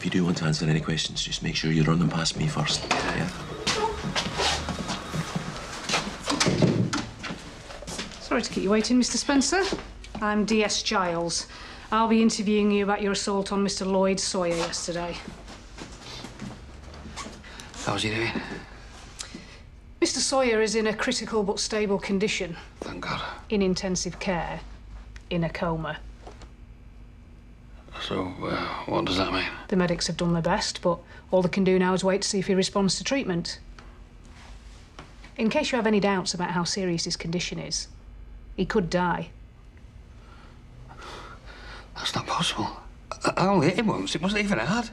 If you do want to answer any questions, just make sure you run them past me first. Yeah? Sorry to keep you waiting, Mr. Spencer. I'm DS Giles. I'll be interviewing you about your assault on Mr. Lloyd Sawyer yesterday. How's he doing? Mr. Sawyer is in a critical but stable condition. Thank God. In intensive care. In a coma. So, what does that mean? The medics have done their best, but all they can do now is wait to see if he responds to treatment. In case you have any doubts about how serious his condition is, he could die. That's not possible. I only hit him once. It wasn't even hard.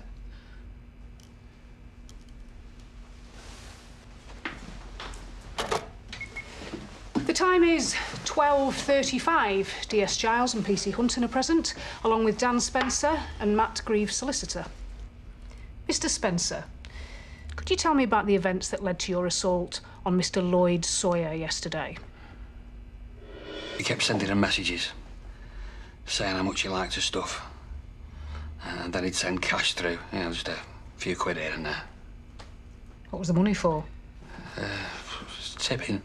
The time is 12:35. DS Giles and PC Hunton are present, along with Dan Spencer and Matt Grieve, solicitor. Mr. Spencer, could you tell me about the events that led to your assault on Mr. Lloyd Sawyer yesterday? He kept sending him messages, saying how much he liked his stuff. And then he'd send cash through, you know, just a few quid here and there. What was the money for? Tipping.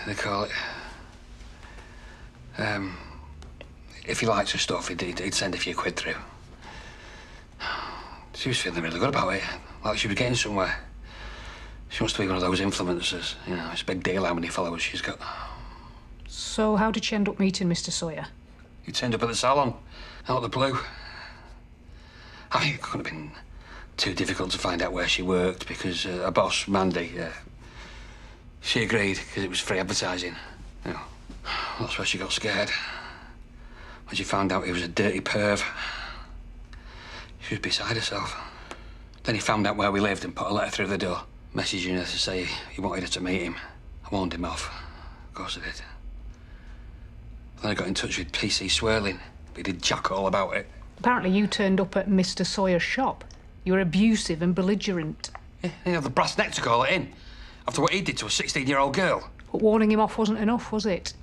They call it. If he liked her stuff, he'd send a few quid through. She was feeling really good about it, like she was getting somewhere. She wants to be one of those influencers, you know. It's a big deal how many followers she's got. So how did she end up meeting Mr. Sawyer? He turned up at the salon, out of the blue. I think it couldn't have been too difficult to find out where she worked because her boss, Mandy, she agreed because it was free advertising. You know, that's where she got scared. When she found out he was a dirty perv, she was beside herself. Then he found out where we lived and put a letter through the door, messaging her to say he wanted her to meet him. I warned him off. Of course I did. Then I got in touch with PC Swirling, but he did jack all about it. Apparently you turned up at Mr. Sawyer's shop. You were abusive and belligerent. Yeah, you know, the brass neck to call it in. After what he did to a 16-year-old girl. But warning him off wasn't enough, was it?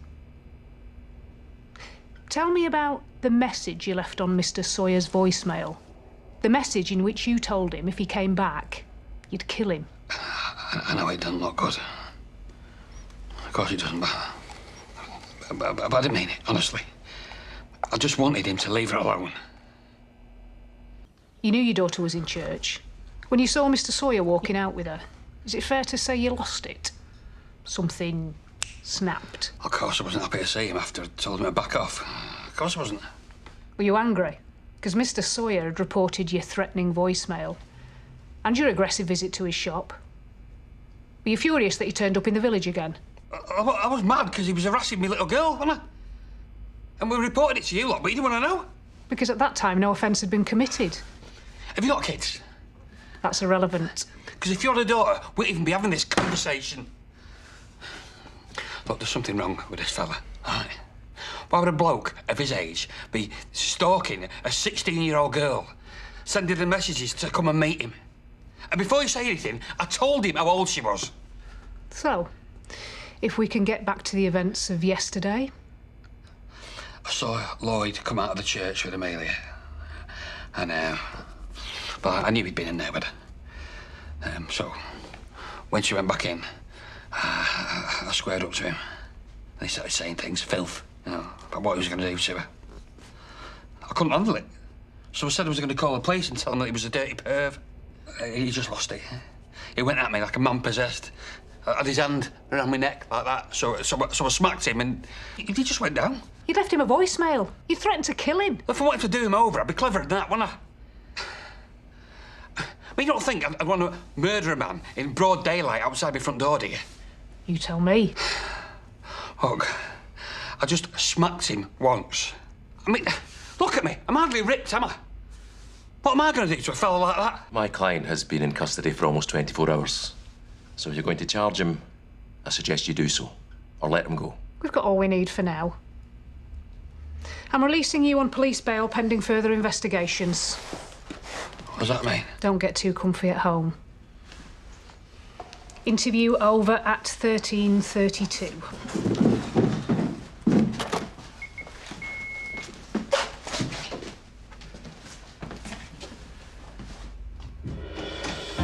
Tell me about the message you left on Mr. Sawyer's voicemail. The message in which you told him if he came back, you'd kill him. I know it doesn't look good. Of course it doesn't, but I didn't mean it, honestly. I just wanted him to leave her alone. You knew your daughter was in church. When you saw Mr. Sawyer walking out with her, is it fair to say you lost it? Something snapped? Of course I wasn't happy to see him after I told him to back off. Of course I wasn't. Were you angry? Because Mr. Sawyer had reported your threatening voicemail and your aggressive visit to his shop. Were you furious that he turned up in the village again? I was mad because he was harassing me little girl, wasn't I? And we reported it to you lot, but you didn't want to know. Because at that time, no offence had been committed. Have you got kids? That's irrelevant. Because if you had a daughter, we'd even be having this conversation. Look, there's something wrong with this fella, all right? Why would a bloke of his age be stalking a 16-year-old girl, sending her messages to come and meet him? And before you say anything, I told him how old she was. So, if we can get back to the events of yesterday. I saw Lloyd come out of the church with Amelia. And, well, I knew he'd been in there with her. So, when she went back in, I squared up to him. And he started saying things, filth, you know, about what he was going to do to her. I couldn't handle it. So I said I was going to call the police and tell him that he was a dirty perv. He just lost it. He went at me like a man possessed. I had his hand around my neck like that. So I smacked him and he just went down. You'd left him a voicemail. You threatened to kill him. If I wanted to do him over, I'd be cleverer than that, wouldn't I? But you don't think I'd want to murder a man in broad daylight outside my front door, do you? You tell me. Look, I just smacked him once. I mean, look at me. I'm hardly ripped, am I? What am I going to do to a fella like that? My client has been in custody for almost 24 hours. So if you're going to charge him, I suggest you do so. Or let him go. We've got all we need for now. I'm releasing you on police bail pending further investigations. What does that mean? Don't get too comfy at home. Interview over at 13:32.